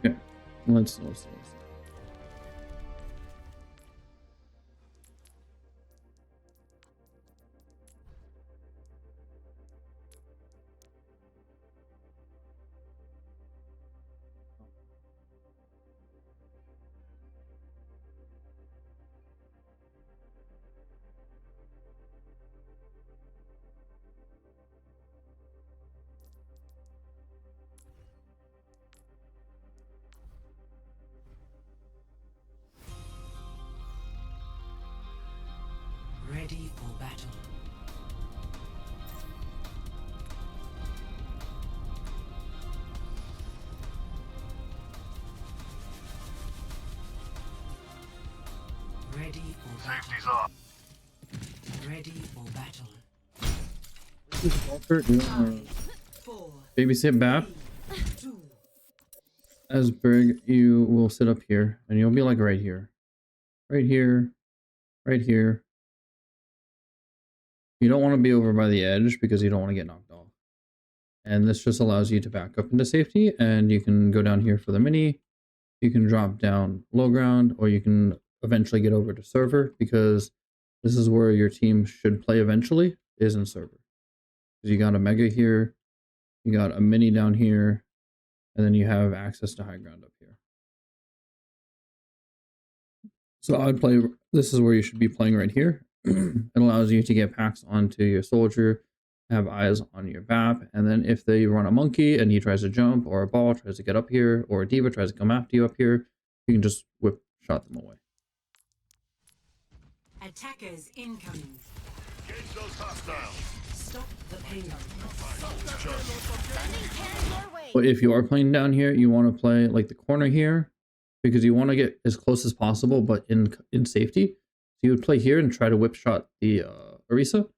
Okay, let's. Ready for battle. Ready for Safety's battle. off. Ready for battle. Walker, you wanna 4, babysit Bap? 2. As Brig, you will sit up here, and you'll be like right here. Right here. Right here. You don't want to be over by the edge because you don't want to get knocked off. And this just allows you to back up into safety, and you can go down here for the mini. You can drop down low ground, or you can eventually get over to server, because this is where your team should play eventually, is in server. Because you got a mega here, you got a mini down here, and then you have access to high ground up here. So I would play, this is where you should be playing right here. It allows you to get packs onto your soldier, have eyes on your BAP, and then if they run a monkey and he tries to jump, or a ball tries to get up here, or a diva tries to come after you up here, you can just whip shot them away. Attackers incoming. Engage those hostiles. Stop the payload. But if you are playing down here, you want to play like the corner here, because you want to get as close as possible, but in safety. So you would play here and try to whip shot the Orisa.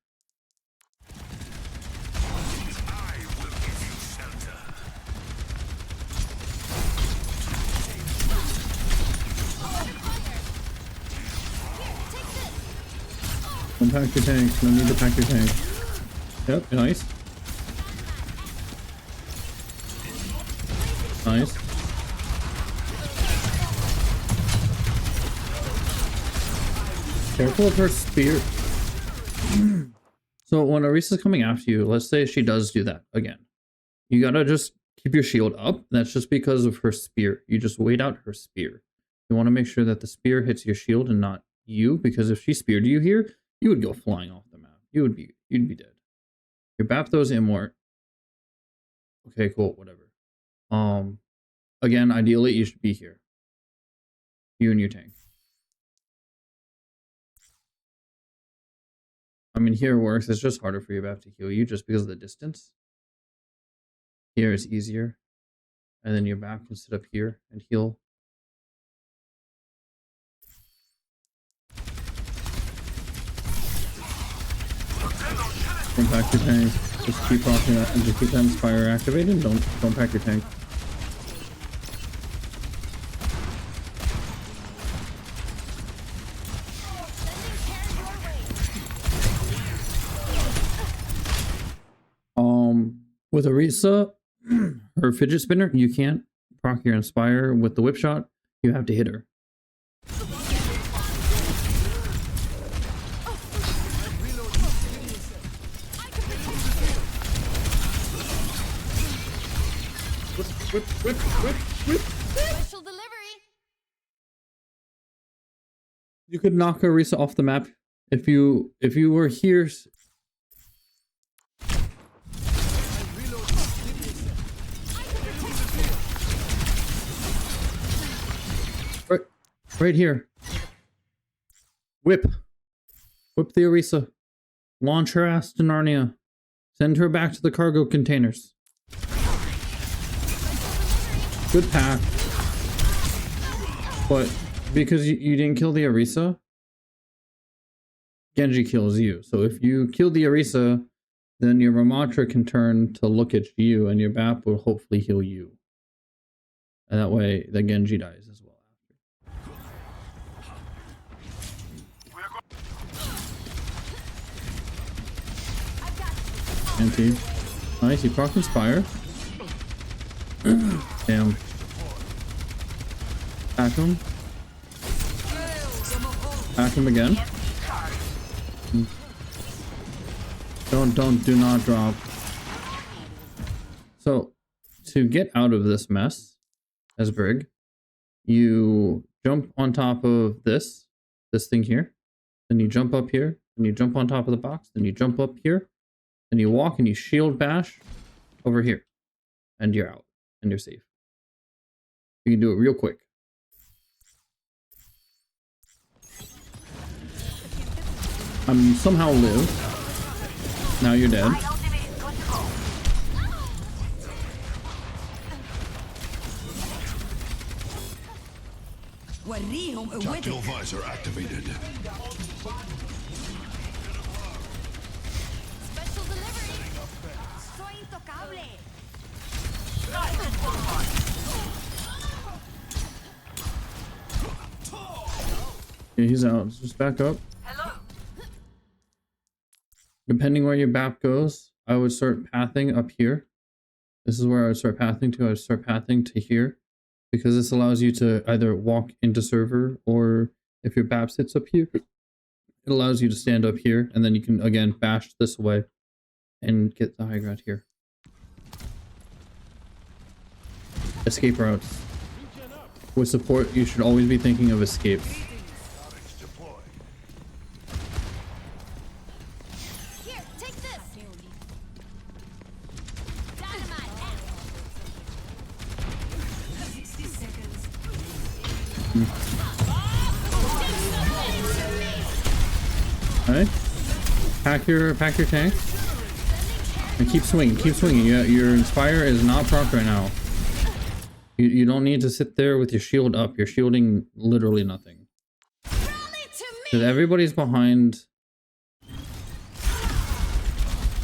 I will give you shelter. Don't pack your tanks. No need to pack your tank. Yep, nice. Nice. Careful of her spear. So when Orisa's coming after you, let's say she does do that again. You gotta just keep your shield up. That's just because of her spear. You just wait out her spear. You want to make sure that the spear hits your shield and not you, because if she speared you here, you would go flying off the map. You'd be dead. Your BAP those impart. Okay, cool, whatever. Again, ideally you should be here. You and your tank. I mean, here works. It's just harder for your BAP to heal you just because of the distance. Here is easier. And then your BAP can sit up here and heal. Don't pack your tank. Just keep rocking that and just keep that Inspire activated. Don't pack your tank. With Orisa, her fidget spinner, you can't proc your Inspire with the whip shot. You have to hit her. Whip. Special delivery. You could knock Orisa off the map if you were here. Right here. Whip the Orisa. Launch her ass to Narnia. Send her back to the cargo containers. Good pack. But because you didn't kill the Orisa, Genji kills you. So if you kill the Orisa, then your Ramatra can turn to look at you, and your BAP will hopefully heal you. And that way, the Genji dies as well. Anti. Nice, he proc Inspire. Damn. into him. Hack him again. Do not drop. So, to get out of this mess, as Brig, you jump on top of this thing here, then you jump up here, and you jump on top of the box, then you jump up here, and you walk and you shield bash over here, and you're out, and you're safe. You can do it real quick. I'm somehow live. Now you're dead. Tactical visor activated. Special delivery. Soy intocable. Yeah, he's out. Just back up. Depending where your BAP goes, I would start pathing up here. This is where I would start pathing to. I would start pathing to here, because this allows you to either walk into server, or if your BAP sits up here, it allows you to stand up here, and then you can again bash this way and get the high ground here. Escape routes. With support, you should always be thinking of escapes. Here, take this. Dynamite. 60 seconds. Alright. Pack your tank. And keep swinging, keep swinging. Your Inspire is not proc right now. You don't need to sit there with your shield up. You're shielding literally nothing. Because everybody's behind.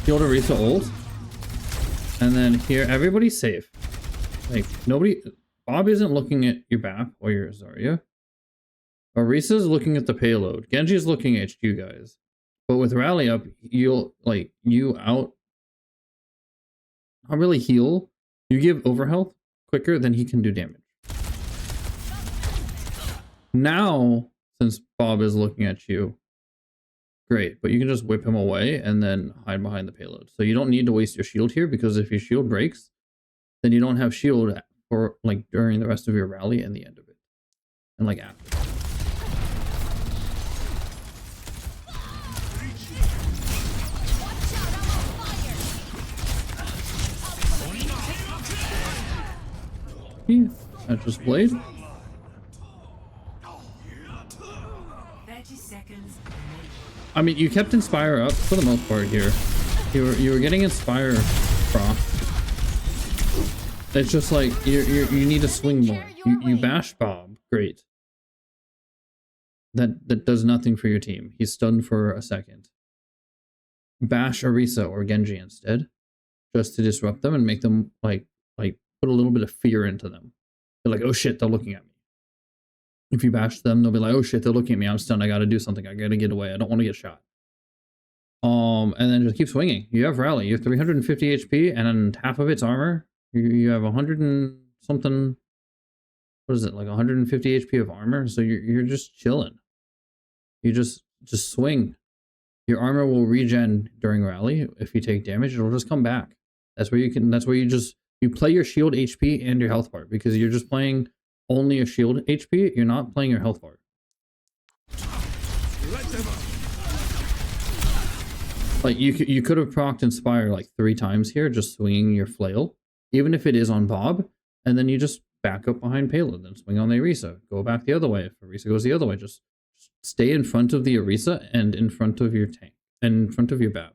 Shield Orisa ult. And then here, everybody's safe. Like, nobody... Bob isn't looking at your BAP or your Zarya. Orisa's looking at the payload. Genji's looking at you guys. But with Rally up, you'll, like, you out... Not really heal. You give overhealth quicker than he can do damage. Now, since Bob is looking at you, great, but you can just whip him away and then hide behind the payload. So you don't need to waste your shield here, because if your shield breaks, then you don't have shield for like during the rest of your rally and the end of it. And like after. That's just Blade. 30 seconds. I mean, you kept Inspire up for the most part here. You were getting Inspire proc. It's just like you need to swing more. You bash Bob, great. That does nothing for your team. He's stunned for a second. Bash Orisa or Genji instead, just to disrupt them and make them like put a little bit of fear into them. They're like, oh shit, they're looking at me. If you bash them, they'll be like, oh shit, they're looking at me. I'm stunned. I gotta do something. I gotta get away. I don't want to get shot. And then just keep swinging. You have Rally. You have 350 HP and half of its armor. You have 100 and something. What is it? Like 150 HP of armor. So you're just chilling. You just swing. Your armor will regen during Rally. If you take damage, it'll just come back. That's where you can. That's where you play your shield HP and your health bar, because you're just playing only a shield HP. You're not playing your health bar. Like you could have procced Inspire like 3 times here, just swinging your flail, even if it is on Bob, and then you just back up behind payload, then swing on the Orisa. Go back the other way. If Orisa goes the other way, just stay in front of the Orisa and in front of your tank, and in front of your BAB.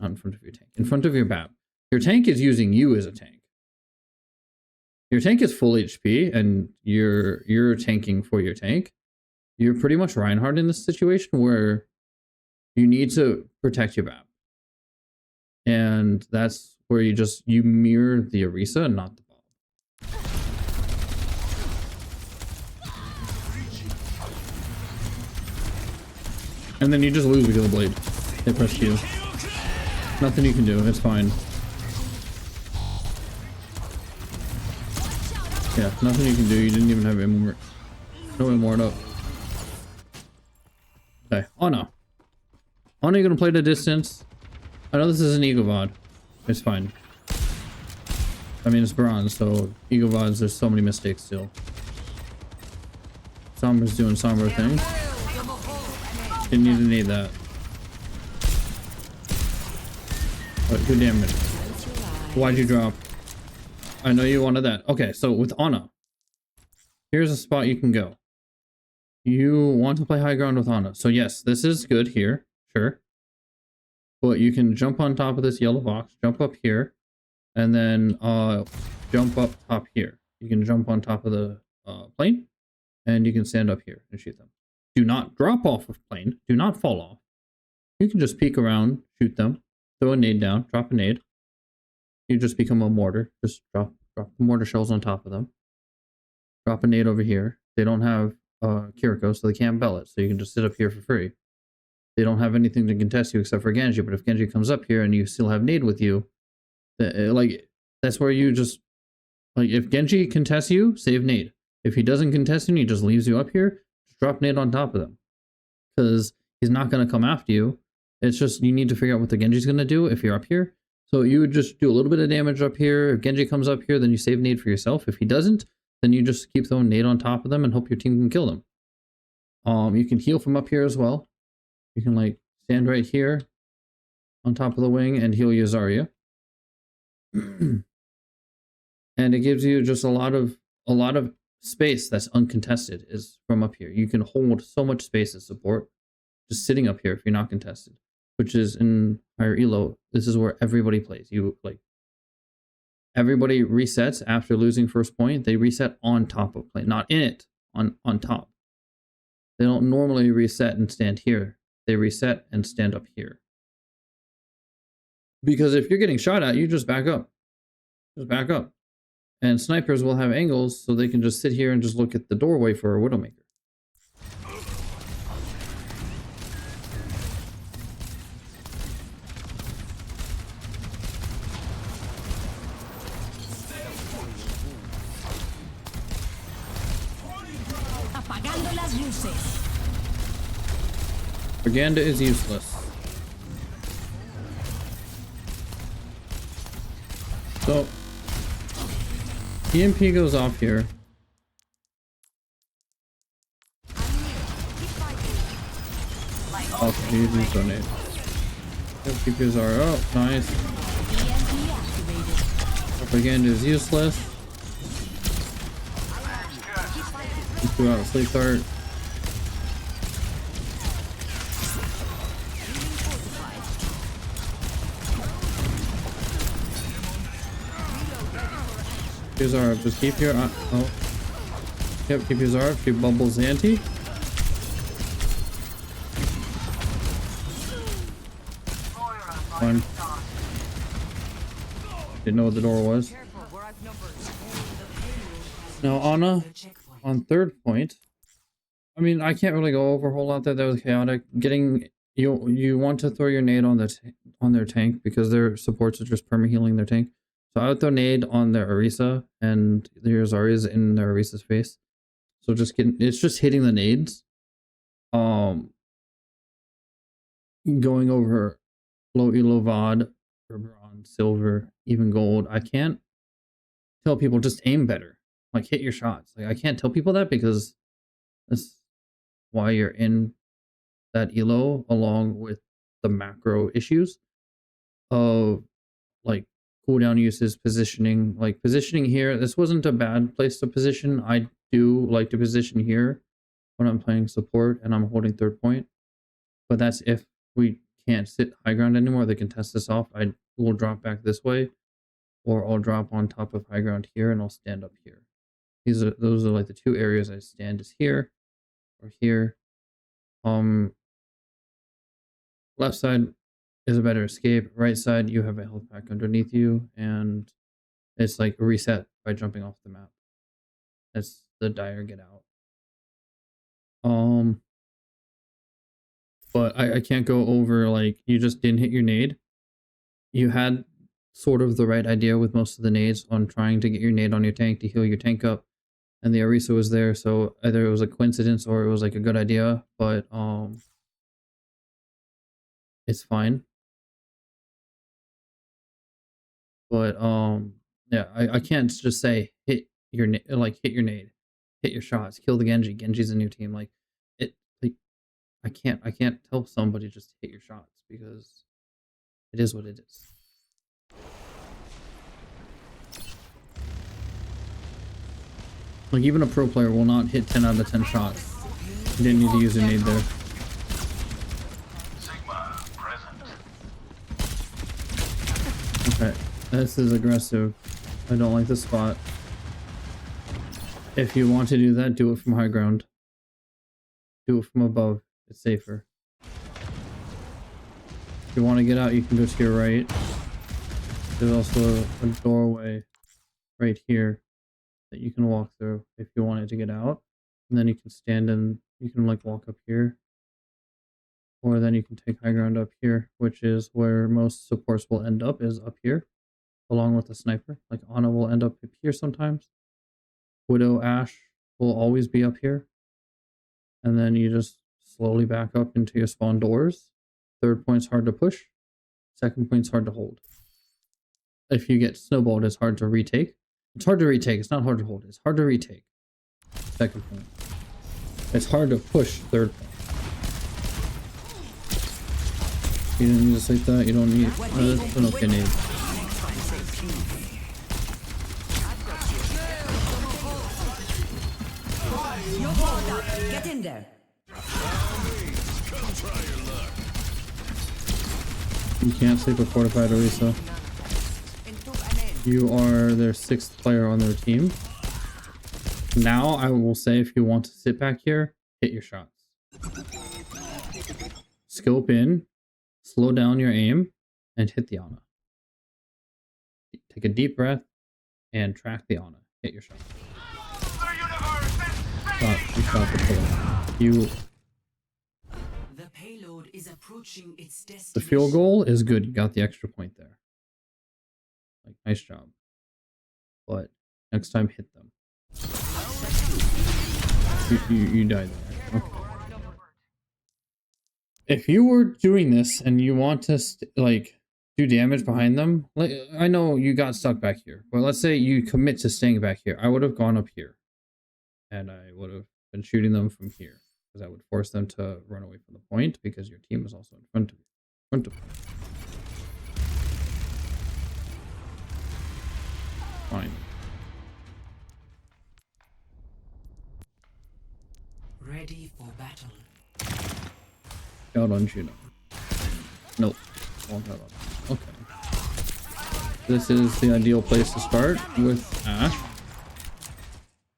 Not in front of your tank. In front of your BAB. Your tank is using you as a tank. Your tank is full HP, and you're tanking for your tank. You're pretty much Reinhardt in this situation where you need to protect your BAB. And that's where you mirror the Orisa and not the Bob. And then you just lose because of Blade. They press Q. Nothing you can do, it's fine. Yeah, nothing you can do. You didn't even have immortality. No immortal. Okay, Anna. Anna, you're gonna play the distance. I know this is an Eagle VOD. It's fine. I mean, it's bronze, so Eagle VODs, there's so many mistakes still. Sombra's doing Sombra things. Didn't even need that. But good damage. Why'd you drop? I know you wanted that. Okay, so with Anna, here's a spot you can go. You want to play high ground with Anna. So yes, this is good here. Sure. But you can jump on top of this yellow box, jump up here, and then jump up top here. You can jump on top of the plane, and you can stand up here and shoot them. Do not drop off of plane. Do not fall off. You can just peek around, shoot them, throw a nade down, drop a nade. You just become a mortar. Just drop mortar shells on top of them. Drop a nade over here. They don't have Kiriko, so they can't bell it. So you can just sit up here for free. They don't have anything to contest you except for Genji. But if Genji comes up here and you still have nade with you, like that's where you just like if Genji contests you, save nade. If he doesn't contest you, he just leaves you up here. Just drop nade on top of them because he's not going to come after you. It's just you need to figure out what the Genji's going to do if you're up here. So you would just do a little bit of damage up here. If Genji comes up here, then you save nade for yourself. If he doesn't, then you just keep throwing nade on top of them and hope your team can kill them. You can heal from up here as well. You can like stand right here on top of the wing and heal your Zarya. And it gives you just a lot of space that's uncontested is from up here. You can hold so much space as support just sitting up here if you're not contested, which is in higher elo. This is where everybody plays. You like everybody resets after losing first point. They reset on top of play, not in it, on top. They don't normally reset and stand here. They reset and stand up here. Because if you're getting shot at, you just back up. Just back up. And snipers will have angles, so they can just sit here and just look at the doorway for a Widowmaker. Apagando las luces. Propaganda is useless. So, EMP goes off here. Okay, you just donate. Keep your Zara up. Nice. Propaganda is useless. You threw out a sleep dart. Here's our just keep your oh. Yep, keep your Zarb, keep Bubbles anti. Fine. Didn't know what the door was. Now Anna on third point. I mean, I can't really go over a whole lot there. That was chaotic. Getting you want to throw your nade on their tank because their supports are just perma healing their tank. So I would throw nade on their Orisa and their Zarya's in their Orisa's face. So it's just hitting the nades. Going over low elo VOD or bronze, silver, even gold. I can't tell people just aim better. Like hit your shots. Like I can't tell people that because that's why you're in that elo along with the macro issues of like cooldown uses, positioning. Like positioning here, this wasn't a bad place to position. I do like to position here when I'm playing support and I'm holding third point. But that's if we can't sit high ground anymore. They can test this off. I will drop back this way, or I'll drop on top of high ground here and I'll stand up here. Those are like the two areas I stand is here or here. Left side is a better escape. Right side, you have a health pack underneath you, and it's like a reset by jumping off the map. That's the dire get out. But I can't go over like you just didn't hit your nade. You had sort of the right idea with most of the nades on trying to get your nade on your tank to heal your tank up. and the Arisa was there, so either it was a coincidence or it was like a good idea, but it's fine. But yeah, I can't just say hit your hit your nade, hit your shots, kill the Genji. Genji's in your team. Like like I can't tell somebody just hit your shots because it is what it is. Like even a pro player will not hit 10 out of 10 shots. You didn't need to use a nade there. Okay, this is aggressive. I don't like this spot. If you want to do that, do it from high ground. Do it from above. It's safer. If you want to get out, you can go to your right. There's also a doorway right here that you can walk through if you wanted to get out. And then you can stand and you can like walk up here. Or then you can take high ground up here, which is where most supports will end up, is up here. Along with the sniper. Like Ana will end up here sometimes. Widow Ashe will always be up here. And then you just slowly back up into your spawn doors. Third point's hard to push. Second point's hard to hold. If you get snowballed, it's hard to retake. It's hard to retake. It's not hard to hold. It's hard to retake. Second point. It's hard to push third point. You didn't need to sleep that. You don't need an okay nade. Get in there. You can't sleep a fortified Orisa. You are their 6th player on their team. Now, I will say if you want to sit back here, hit your shots. Scope in, slow down your aim, and hit the Ana. Take a deep breath and track the Ana. Hit your shot. You shot the pull. The payload is approaching its destination. The field goal is good. You got the extra point there. Like, nice job. But next time, hit them. You died there. Okay. If you were doing this and you want to like do damage behind them, like I know you got stuck back here, but let's say you commit to staying back here. I would have gone up here, and I would have been shooting them from here because I would force them to run away from the point because your team is also in front of you. Fine. Ready for battle. Out on Juno. Nope. Won't have on. Okay. This is the ideal place to start with Ashe.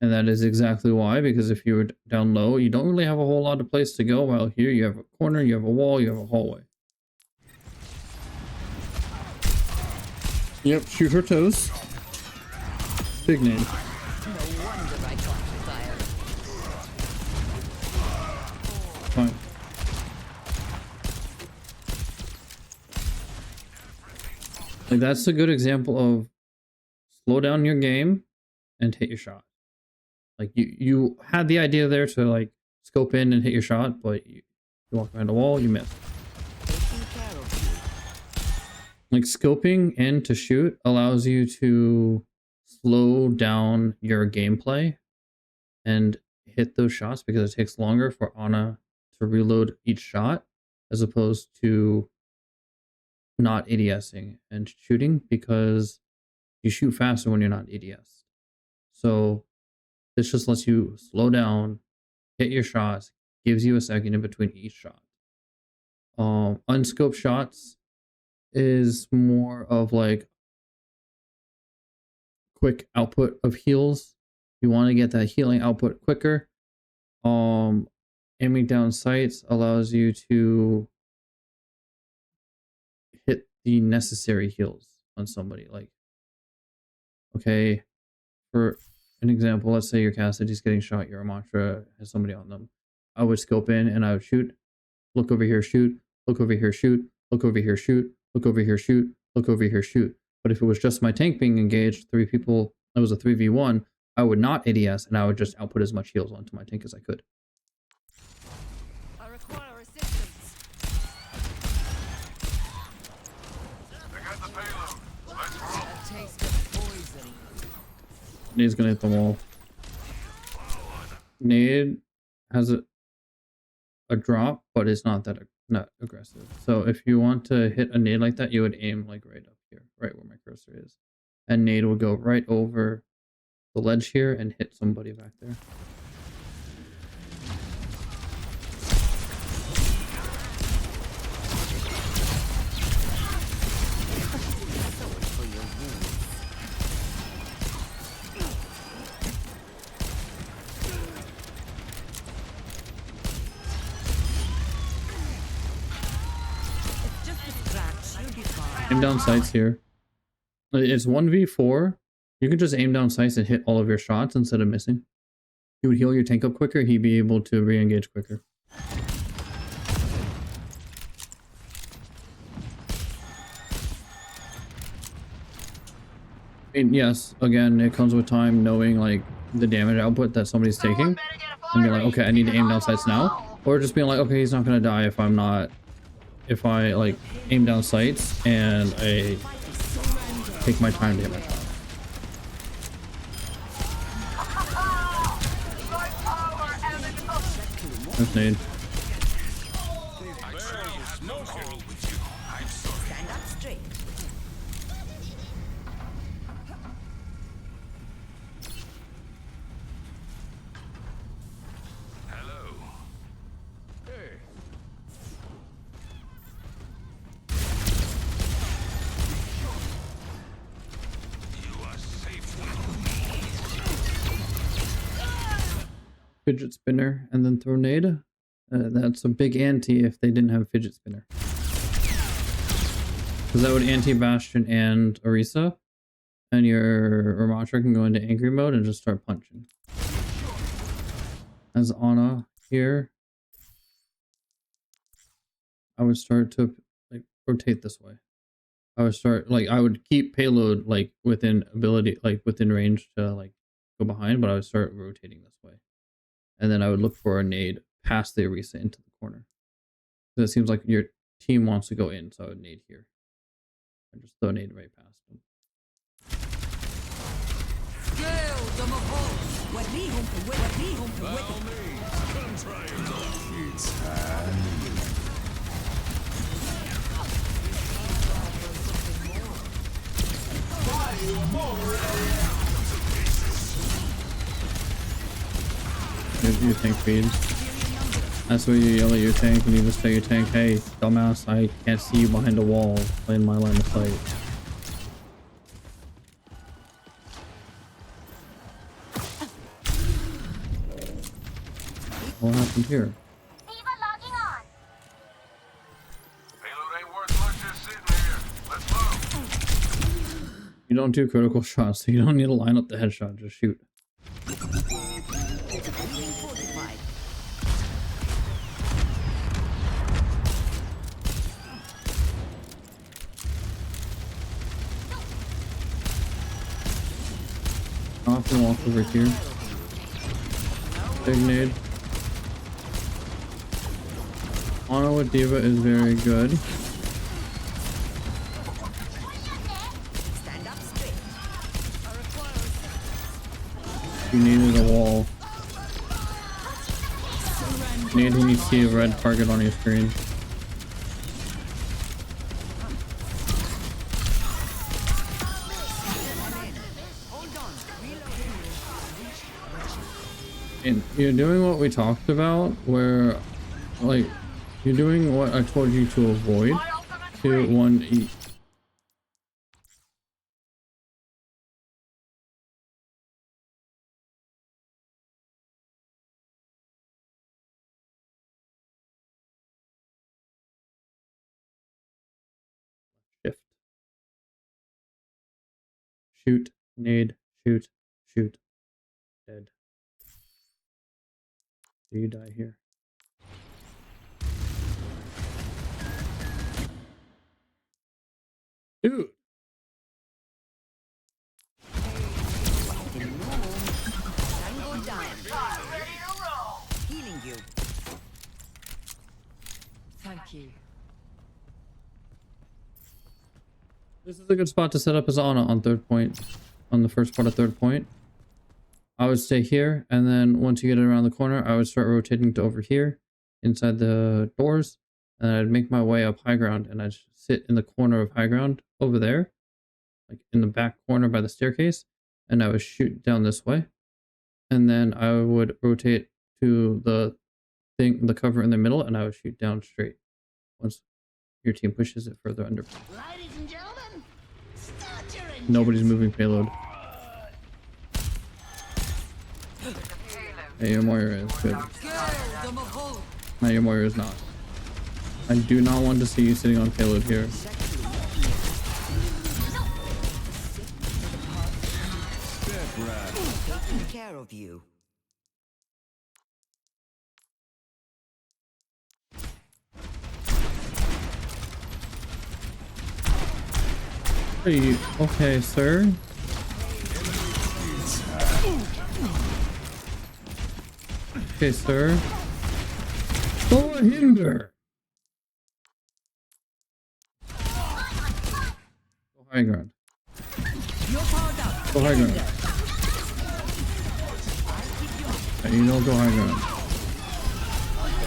And that is exactly why, because if you were down low, you don't really have a whole lot of place to go, while here you have a corner, you have a wall, you have a hallway. Yep, shoot her toes. Big name. Fine. Like that's a good example of slow down your game and hit your shot. Like you had the idea there to like scope in and hit your shot, but you walk behind the wall, you missed. Like scoping in to shoot allows you to slow down your gameplay and hit those shots because it takes longer for Ana to reload each shot as opposed to not ADSing and shooting because you shoot faster when you're not ADS. So this just lets you slow down, hit your shots, gives you a second in between each shot. Unscoped shots is more of like quick output of heals. You want to get that healing output quicker. Aiming down sights allows you to hit the necessary heals on somebody. Like, okay, for an example, let's say your Cassidy's getting shot, your Amatra has somebody on them. I would scope in and I would shoot, look over here, shoot, look over here, shoot, look over here, shoot, look over here, shoot, look over here, shoot. But if it was just my tank being engaged, 3 people, it was a 3v1, I would not ADS, and I would just output as much heals onto my tank as I could. I require assistance. They got the payload. Let's roll. A taste of poison. Nade's gonna hit the wall. Nade has a drop, but it's not that not aggressive. So if you want to hit a nade like that, you would aim like right up here, right where my cursor is, and nade will go right over the ledge here and hit somebody back there. Aim down sights here. It's 1v4. You can just aim down sights and hit all of your shots instead of missing. He would heal your tank up quicker. He'd be able to re-engage quicker. And yes, again, it comes with time knowing like the damage output that somebody's taking. And be like, okay, I need to aim down sights now. Or just being like, okay, he's not gonna die if I'm not... If I like aim down sights and I take my time to hit my shot. That's nade. Stand up straight. Hello. Hey. You are safe with me. Fidget spinner and then throw nade. That's a big anti if they didn't have fidget spinner. Because that would anti-Bastion and Orisa. And your Ramatra can go into angry mode and just start punching. As Ana here, I would start to like rotate this way. I would start like I would keep payload like within ability, like within range to like go behind, but I would start rotating this way. And then I would look for a nade past the Orisa into the corner. So it seems like your team wants to go in, so I would nade here. And just throw a nade right past them. Your tank feeds. That's what you yell at your tank and you just tell your tank, hey, dumbass, I can't see you behind a wall. Play in my line of sight. What happened here? Eva logging on. Payload ain't worth much just sitting here. Let's move. You don't do critical shots, so you don't need to line up the headshot, just shoot. Off and walk over here. Big nade. Ana with Diva is very good. Stand up straight. You needed a wall. Need when you see a red target on your screen. And you're doing what we talked about, where, like, you're doing what I told you to avoid. To one eat. Shift. Shoot. Nade. Shoot. Shoot. Dead. Do you die here? Dude. key. This is a good spot to set up as on third point, on the first part of third point. I would stay here, and then once you get around the corner, I would start rotating to over here, inside the doors, and I'd make my way up high ground, and I'd sit in the corner of high ground over there, like in the back corner by the staircase, and I would shoot down this way, and then I would rotate to the cover in the middle, and I would shoot down straight once your team pushes it further under. Ladies and gentlemen, start your engines. Nobody's moving payload. Hey, your Moira is good. No, your Moira is not. I do not want to see you sitting on payload here. Taking care of you. Hey, okay, sir. Okay, sir. Go hinder. Go high ground. Go high ground. Okay, you don't go high ground.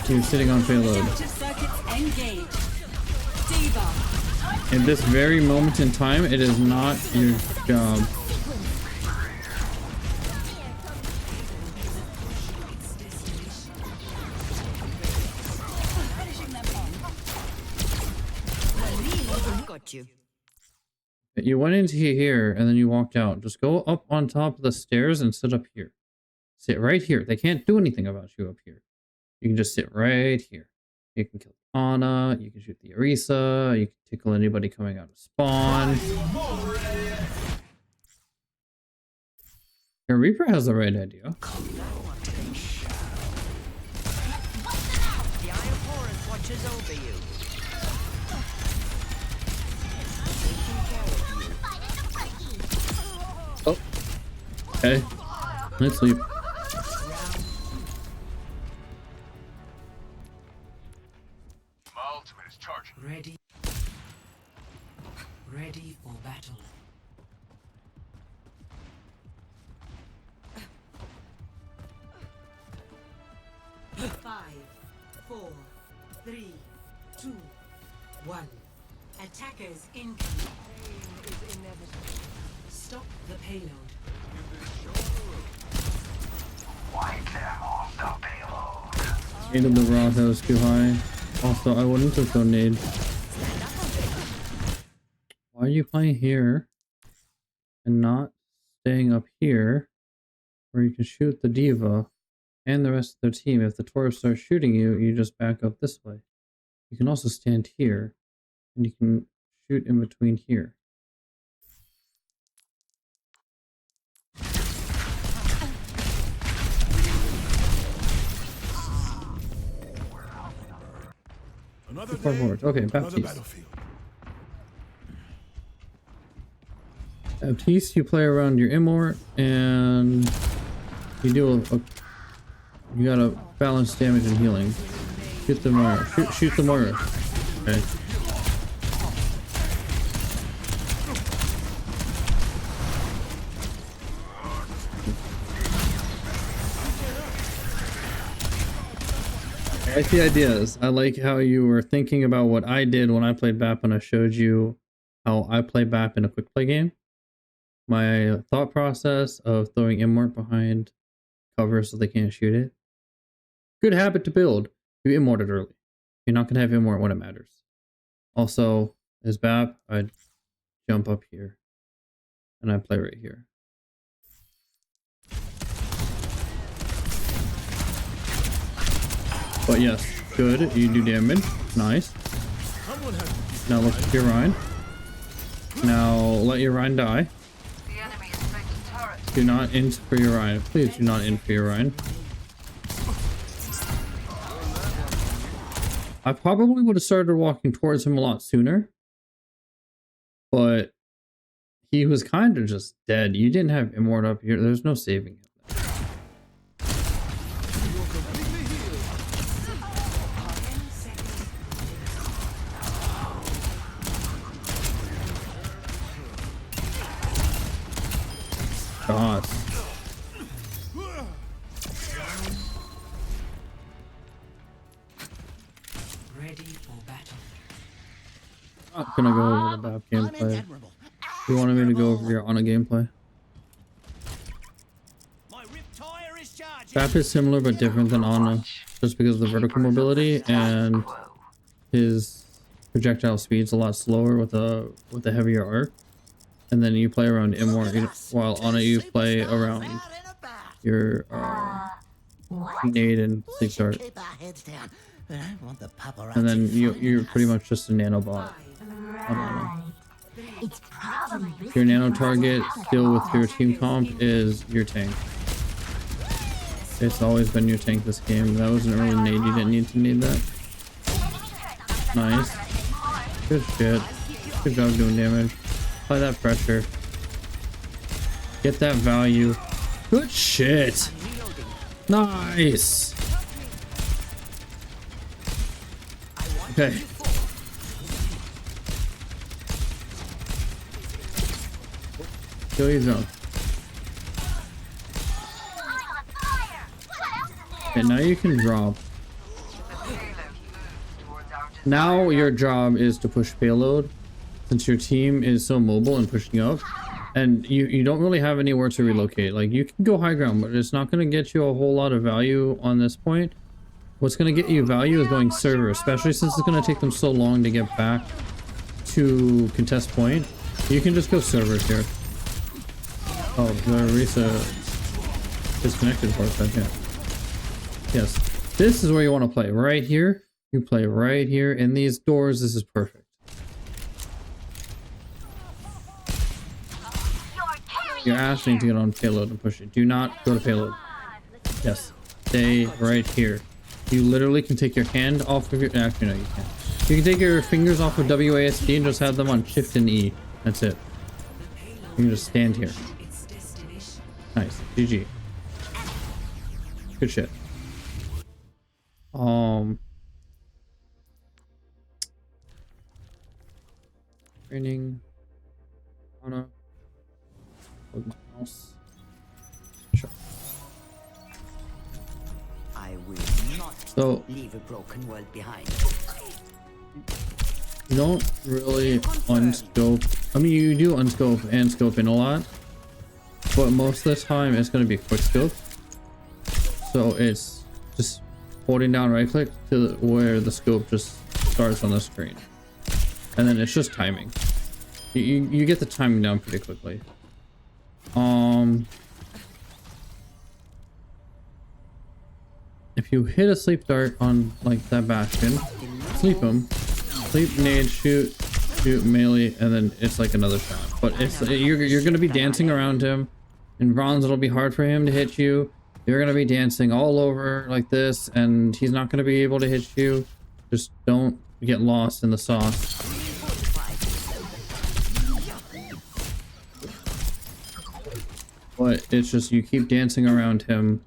You're sitting on payload. In this very moment in time, it is not your job. Got you. You went into here and then you walked out. Just go up on top of the stairs and sit up here. Sit right here. They can't do anything about you up here. You can just sit right here. You can kill Anna. You can shoot the Orisa. You can tickle anybody coming out of spawn. Your Reaper has the right idea. The Eye of Horus watches over you. Oh. Okay. Let's sleep. My ultimate is charging. Ready. Ready for battle. Five, 4, 3, 2, 1. Attackers incoming. Pain is inevitable. Stop the payload. Wipe them off the payload. Nade of the Roth, that was too high. Also, I wouldn't have thrown nade. Why are you playing here and not staying up here where you can shoot the Diva and the rest of their team? If the Taurus starts shooting you, you just back up this way. You can also stand here and you can shoot in between here. Another Far day, forward. Okay, another Baptiste. battlefield. Baptiste, you play around your Immort and you do you gotta balance damage and healing. Shoot the Moira. Shoot the Moira. Okay. I like the ideas. I like how you were thinking about what I did when I played BAP and I showed you how I play BAP in a quick play game. My thought process of throwing Immort behind cover so they can't shoot it. Good habit to build. You Immort it early. You're not going to have Immort when it matters. Also, as BAP, I'd jump up here and I play right here. But yes, good. You do damage. Nice. Now look at your Rhine. Now let your Rhine die. The enemy is making turrets. Do not int for your Rhine. Please do not int for your Rhine. I probably would have started walking towards him a lot sooner. But he was kind of just dead. You didn't have Immort up here. There's no saving him. not gonna go over the BAP gameplay. You wanted me to go over your Ana gameplay. BAP is similar but different than Ana, just because of the vertical mobility and his projectile speed's a lot slower with a heavier arc. And then you play around impart, while Ana you play around your nade and sleep dart. And then you're pretty much just a nanobot on Ana. Your nano target skill with your team comp is your tank. It's always been your tank this game. That was an early nade, you didn't need to need that. Nice. Good shit. Good job doing damage. Apply that pressure. Get that value. Good shit. Nice. Okay. Kill your zone. Okay, now you can drop. Now your job is to push payload, since your team is so mobile and pushing up, and you don't really have anywhere to relocate. Like, you can go high ground, but it's not going to get you a whole lot of value on this point. What's going to get you value is going server, especially since it's going to take them so long to get back to contest point. You can just go servers here. Oh, the Risa disconnected for a second. Yes, this is where you want to play, right here. You play right here in these doors. This is perfect. You're asking to get on payload and push it. Do not go to payload. Yes, stay right here. You literally can take your hand off of your... Actually, no, you can't. You can take your fingers off of WASD and just have them on Shift and E. That's it. You can just stand here. Nice. GG. Good shit. Training. Ana. With my mouse. Sure. I will not leave a broken world behind. You don't really unscope. I mean, you do unscope and scope in a lot, but most of the time it's going to be quick scope. So it's just holding down right click to where the scope just starts on the screen, and then it's just timing. You get the timing down pretty quickly. If you hit a sleep dart on like that bastion, sleep him, sleep nade, shoot melee, and then it's like another shot. But it's you're gonna be dancing around him. In bronze, it'll be hard for him to hit you. You're gonna be dancing all over like this, and he's not gonna be able to hit you. Just don't get lost in the sauce. But it's just you keep dancing around him.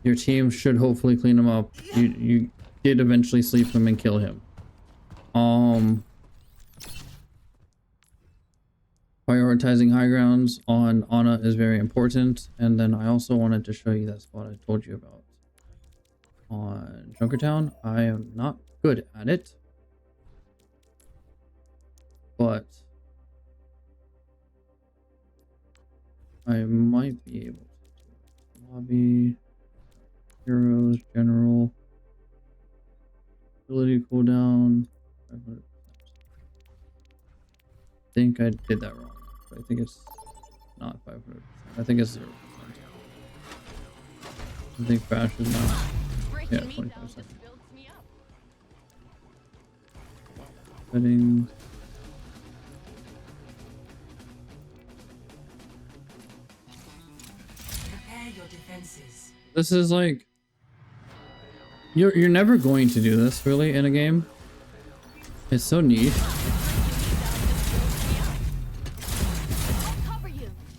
Your team should hopefully clean him up. You did eventually sleep him and kill him. Prioritizing high grounds on Ana is very important. And then I also wanted to show you that spot I told you about on Junkertown. I am not good at it, but I might be able to do it. Lobby, heroes, general, ability cooldown. 500%. I think I did that wrong. I think it's not 500%. I think it's 0%. I think Bash is not. Yeah, 25%. Settings. This is like you're never going to do this really in a game. It's so niche.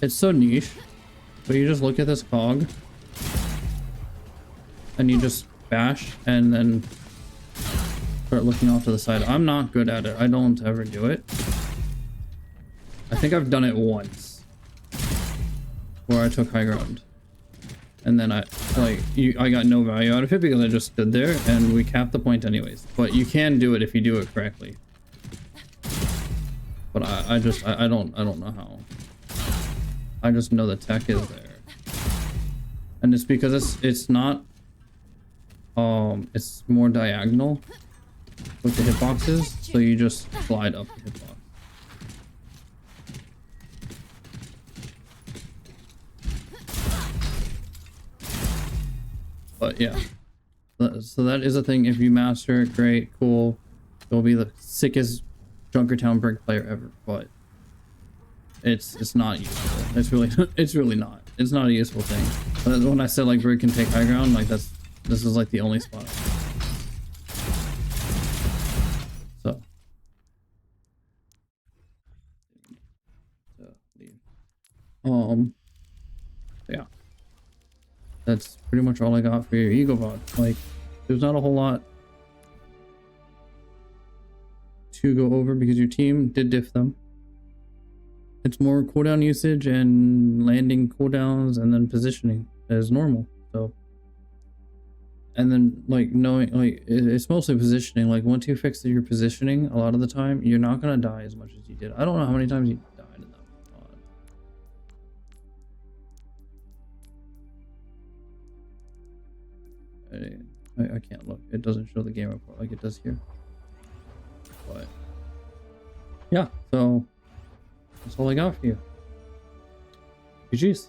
It's so niche. But you just look at this cog and you just bash and then start looking off to the side. I'm not good at it. I don't ever do it. I think I've done it once where I took high ground. And then I got no value out of it because I just stood there and we capped the point anyways. But you can do it if you do it correctly. But I don't know how. I just know the tech is there. And it's because it's not it's more diagonal with the hitboxes, so you just slide up the hitbox. But yeah, so that is a thing. If you master it, great, cool. You'll be the sickest Junkertown brig player ever. But it's not useful. It's really not. It's not a useful thing. But when I said like brig can take high ground, like this is like the only spot. So. Yeah. That's pretty much all I got for your ego bot. Like, there's not a whole lot to go over because your team did diff them. It's more cooldown usage and landing cooldowns and then positioning as normal. So, and then like knowing, like it's mostly positioning. Like once you fix your positioning, a lot of the time you're not gonna die as much as you did. I don't know how many times you died in that. I can't look. It doesn't show the game report like it does here. But yeah, so that's all I got for you. GG's.